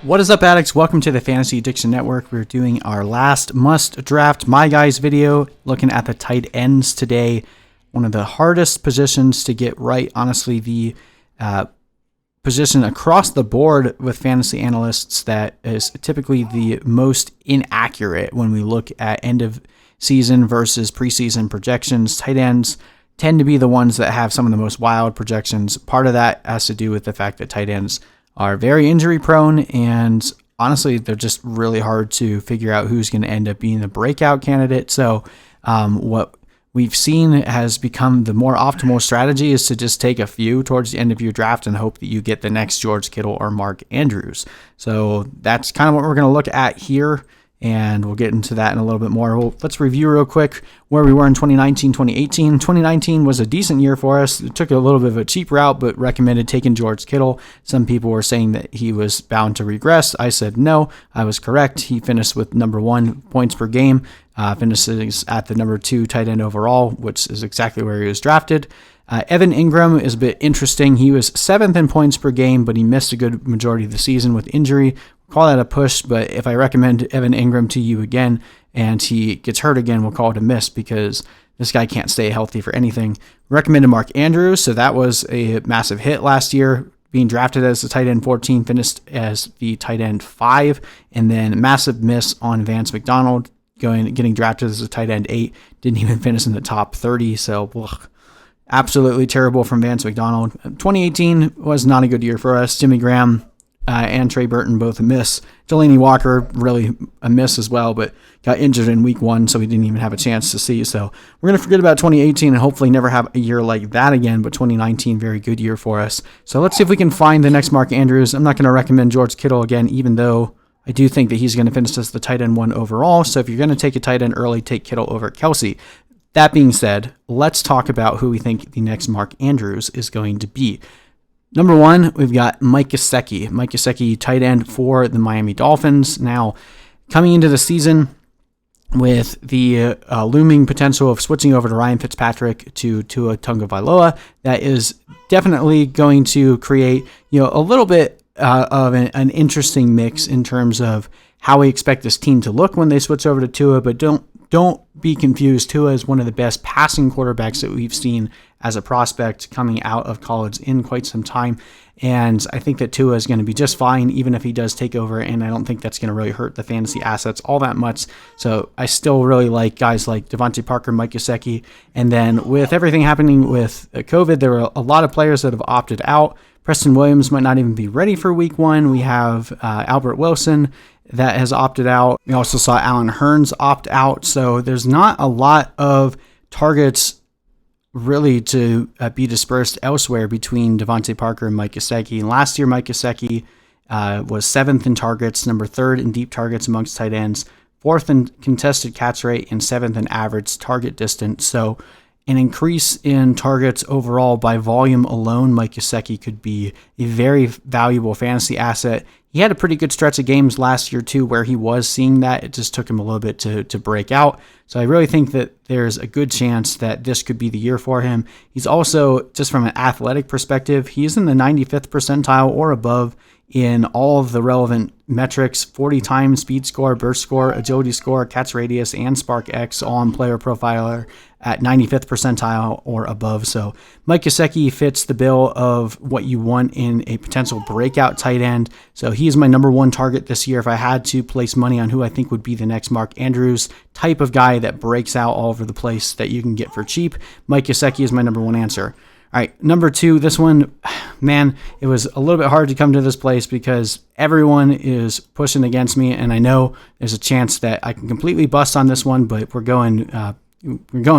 What is up, addicts? Welcome to the Fantasy Addiction Network. We're doing our last must draft my guys video, looking at the tight ends today. One of the hardest positions to get right. Honestly, the position across the board with fantasy analysts that is typically the most inaccurate when we look at end of season versus preseason projections. Tight ends tend to be the ones that have some of the most wild projections. Part of that has to do with the fact that tight ends are very injury prone, and honestly, they're just really hard to figure out who's going to end up being the breakout candidate. So what we've seen has become the more optimal strategy is to just take a few towards the end of your draft and hope that you get the next George Kittle or Mark Andrews. So that's kind of what we're going to look at here, and we'll get into that in a little bit more. Well, let's review real quick where we were in 2019, 2018. 2019 was a decent year for us. It took a little bit of a cheap route, but recommended taking George Kittle. Some people were saying that he was bound to regress. I said no, I was correct. He finished with number 1 points per game, finishes at the number 2 tight end overall, which is exactly where he was drafted. Evan Ingram is a bit interesting. He was 7th in points per game, but he missed a good majority of the season with injury. Call that a push, but if I recommend Evan Ingram to you again and he gets hurt again, we'll call it a miss because this guy can't stay healthy for anything. Recommended Mark Andrews, so that was a massive hit last year. Being drafted as the tight end 14, finished as the tight end 5, and then massive miss on Vance McDonald, getting drafted as a tight end 8, didn't even finish in the top 30, so absolutely terrible from Vance McDonald. 2018 was not a good year for us. Jimmy Graham and Trey Burton both a miss. Delaney Walker really a miss as well, but got injured in week 1, so we didn't even have a chance to see. So we're going to forget about 2018 and hopefully never have a year like that again, but 2019, very good year for us. So let's see if we can find the next Mark Andrews. I'm not going to recommend George Kittle again, even though I do think that he's going to finish as the tight end 1 overall. So if you're going to take a tight end early, take Kittle over Kelsey. That being said, let's talk about who we think the next Mark Andrews is going to be. Number 1, we've got Mike Gesicki. Mike Gesicki, tight end for the Miami Dolphins. Now, coming into the season with the looming potential of switching over to Ryan Fitzpatrick to Tua Tagovailoa, that is definitely going to create, a little bit of an interesting mix in terms of how we expect this team to look when they switch over to Tua, but don't be confused. Tua is one of the best passing quarterbacks that we've seen as a prospect coming out of college in quite some time. And I think that Tua is going to be just fine, even if he does take over. And I don't think that's going to really hurt the fantasy assets all that much. So I still really like guys like Devontae Parker, Mike Gesicki. And then with everything happening with COVID, there were a lot of players that have opted out. Preston Williams might not even be ready for week 1. We have Albert Wilson that has opted out. We also saw Allen Hurns opt out. So there's not a lot of targets really to be dispersed elsewhere between Devontae Parker and Mike Gesicki. And last year, Mike Gesicki was 7th in targets, number 3rd in deep targets amongst tight ends, 4th in contested catch rate, and 7th in average target distance. So an increase in targets overall by volume alone, Mike Gesicki could be a very valuable fantasy asset. He had a pretty good stretch of games last year too where he was seeing that. It just took him a little bit to break out. So I really think that there's a good chance that this could be the year for him. He's also, just from an athletic perspective, he's in the 95th percentile or above in all of the relevant metrics: 40 times speed score, burst score, agility score, catch radius, and Spark X, all on Player Profiler at 95th percentile or above. So Mike Gesicki fits the bill of what you want in a potential breakout tight end. So he is my number 1 target this year. If I had to place money on who I think would be the next Mark Andrews type of guy that breaks out all over the place that you can get for cheap, Mike Gesicki is my number 1 answer. All right, number 2, this one, man, it was a little bit hard to come to this place because everyone is pushing against me, and I know there's a chance that I can completely bust on this one, but we're going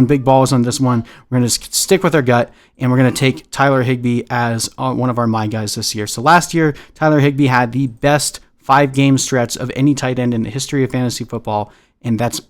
big balls on this one. We're going to stick with our gut, and we're going to take Tyler HIGBEE as one of our my guys this year. So last year, Tyler HIGBEE had the best 5-game stretch of any tight end in the history of fantasy football, and that's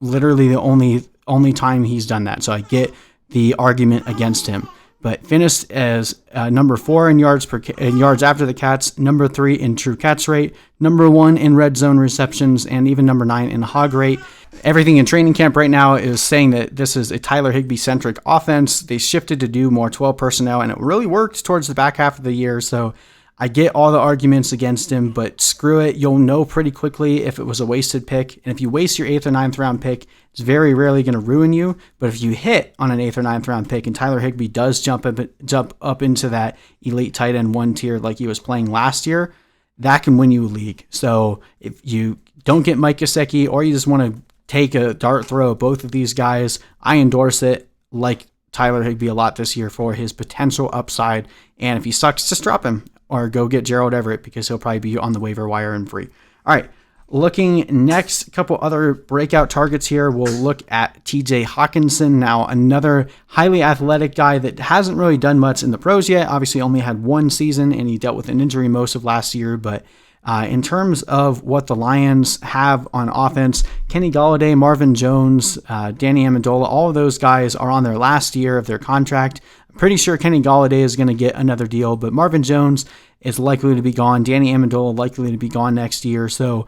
literally the only time he's done that. So I get the argument against him. But finished as number 4 in yards after the catch, number 3 in true catch rate, number 1 in red zone receptions, and even number 9 in hog rate. Everything in training camp right now is saying that this is a Tyler HIGBEE-centric offense. They shifted to do more 12 personnel, and it really worked towards the back half of the year. So I get all the arguments against him, but screw it. You'll know pretty quickly if it was a wasted pick. And if you waste your 8th or 9th round pick, it's very rarely going to ruin you. But if you hit on an 8th or 9th round pick and Tyler Higbee does jump up into that elite tight end 1 tier like he was playing last year, that can win you a league. So if you don't get Mike Gesicki, or you just want to take a dart throw at both of these guys, I endorse it. Like Tyler Higbee a lot this year for his potential upside. And if he sucks, just drop him or go get Gerald Everett, because he'll probably be on the waiver wire and free. All right. Looking next, a couple other breakout targets here. We'll look at TJ Hockenson. Now, another highly athletic guy that hasn't really done much in the pros yet. Obviously, only had 1 season, and he dealt with an injury most of last year. But in terms of what the Lions have on offense, Kenny Golladay, Marvin Jones, Danny Amendola, all of those guys are on their last year of their contract. I'm pretty sure Kenny Golladay is going to get another deal, but Marvin Jones is likely to be gone. Danny Amendola likely to be gone next year. So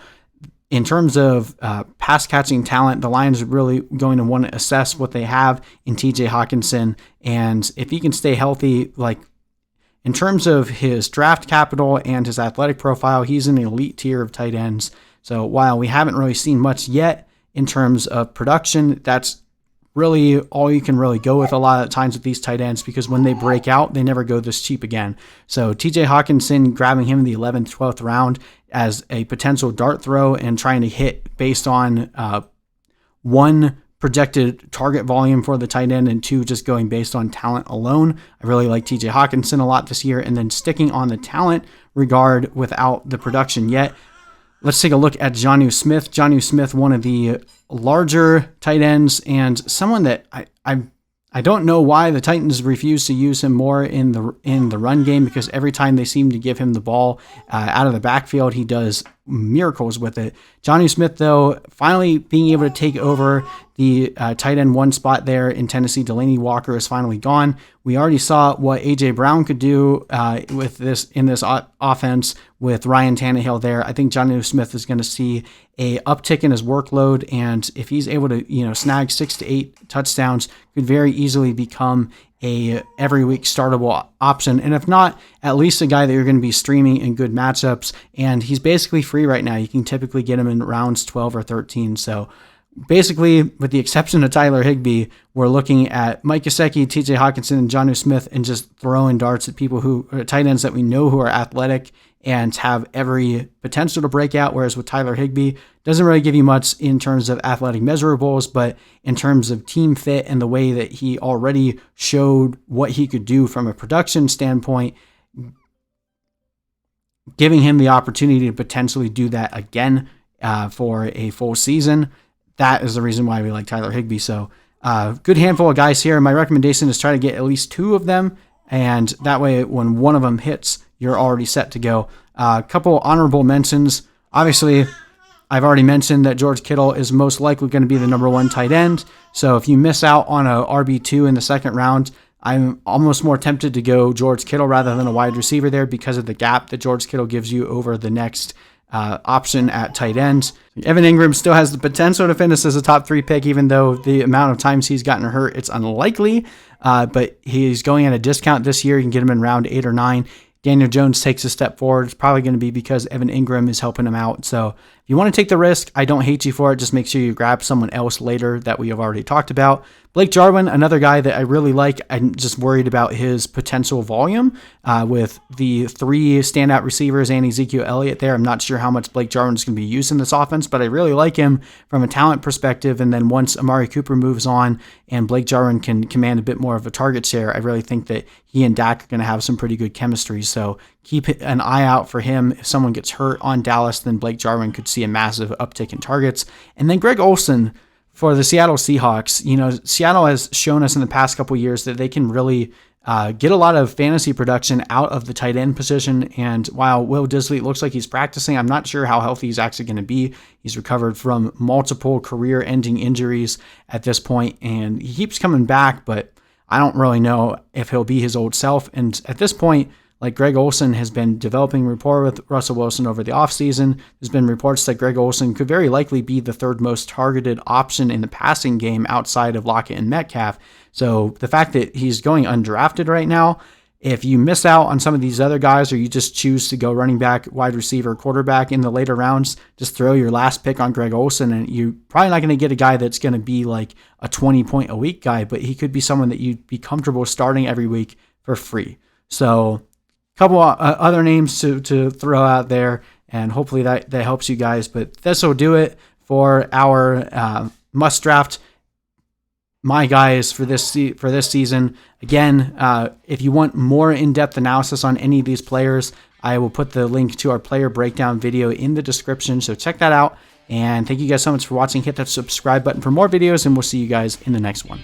in terms of pass catching talent, the Lions are really going to want to assess what they have in TJ Hockenson. And if he can stay healthy, like in terms of his draft capital and his athletic profile, he's an elite tier of tight ends. So while we haven't really seen much yet in terms of production, that's really all you can really go with a lot of times with these tight ends, because when they break out, they never go this cheap again. So TJ Hockenson, grabbing him in the 11th, 12th round as a potential dart throw and trying to hit based on 1, projected target volume for the tight end, and 2, just going based on talent alone. I really like TJ Hockenson a lot this year. And then sticking on the talent regard without the production yet, let's take a look at JONNU Smith. JONNU Smith, one of the larger tight ends, and someone that I don't know why the Titans refuse to use him more in the run game, because every time they seem to give him the ball out of the backfield, he does miracles with it. JONNU Smith, though, finally being able to take over the tight end 1 spot there in Tennessee. Delaney Walker is finally gone. We already saw what A.J. Brown could do with this offense with Ryan Tannehill there. I think JONNU Smith is going to see a uptick in his workload, and if he's able to snag 6 to 8 touchdowns, could very easily become a every week startable option. And if not, at least a guy that you're going to be streaming in good matchups. And he's basically free right now. You can typically get him in rounds 12 or 13. So basically, with the exception of Tyler Higbee, we're looking at Mike Gesicki, TJ Hockenson, and JONNU Smith, and just throwing darts at people who are tight ends that we know who are athletic and have every potential to break out. Whereas with Tyler Higbee, doesn't really give you much in terms of athletic measurables, but in terms of team fit and the way that he already showed what he could do from a production standpoint, giving him the opportunity to potentially do that again for a full season. That is the reason why we like Tyler Higbee. So good handful of guys here. My recommendation is try to get at least 2 of them, and that way when one of them hits, you're already set to go. A couple honorable mentions. Obviously, I've already mentioned that George Kittle is most likely going to be the number 1 tight end. So if you miss out on a RB2 in the 2nd round, I'm almost more tempted to go George Kittle rather than a wide receiver there, because of the gap that George Kittle gives you over the next option at tight end. Evan Ingram still has the potential to finish as a top 3 pick, even though the amount of times he's gotten hurt, it's unlikely. But he's going at a discount this year. You can get him in round 8 or 9. Daniel Jones takes a step forward. It's probably going to be because Evan Ingram is helping him out. So if you want to take the risk, I don't hate you for it. Just make sure you grab someone else later that we have already talked about. Blake Jarwin, another guy that I really like. I'm just worried about his potential volume with the 3 standout receivers and Ezekiel Elliott there. I'm not sure how much Blake Jarwin is going to be used in this offense, but I really like him from a talent perspective. And then once Amari Cooper moves on and Blake Jarwin can command a bit more of a target share, I really think that he and Dak are going to have some pretty good chemistry. So keep an eye out for him. If someone gets hurt on Dallas, then Blake Jarwin could see a massive uptick in targets. And then Greg Olsen for the Seattle Seahawks. Seattle has shown us in the past couple of years that they can really get a lot of fantasy production out of the tight end position. And while Will Disley looks like he's practicing, I'm not sure how healthy he's actually going to be. He's recovered from multiple career-ending injuries at this point, and he keeps coming back, but I don't really know if he'll be his old self. And at this point, like, Greg Olsen has been developing rapport with Russell Wilson over the offseason. There's been reports that Greg Olsen could very likely be the 3rd most targeted option in the passing game outside of Lockett and Metcalf. So the fact that he's going undrafted right now If you miss out on some of these other guys, or you just choose to go running back, wide receiver, quarterback in the later rounds, just throw your last pick on Greg Olsen, and you're probably not going to get a guy that's going to be like a 20-point a week guy, but he could be someone that you'd be comfortable starting every week for free. So a couple other names to throw out there, and hopefully that helps you guys. But this will do it for our must draft my guys for this season. Again, if you want more in-depth analysis on any of these players, I will put the link to our player breakdown video in the description, so check that out. And thank you guys so much for watching. Hit that subscribe button for more videos, and we'll see you guys in the next one.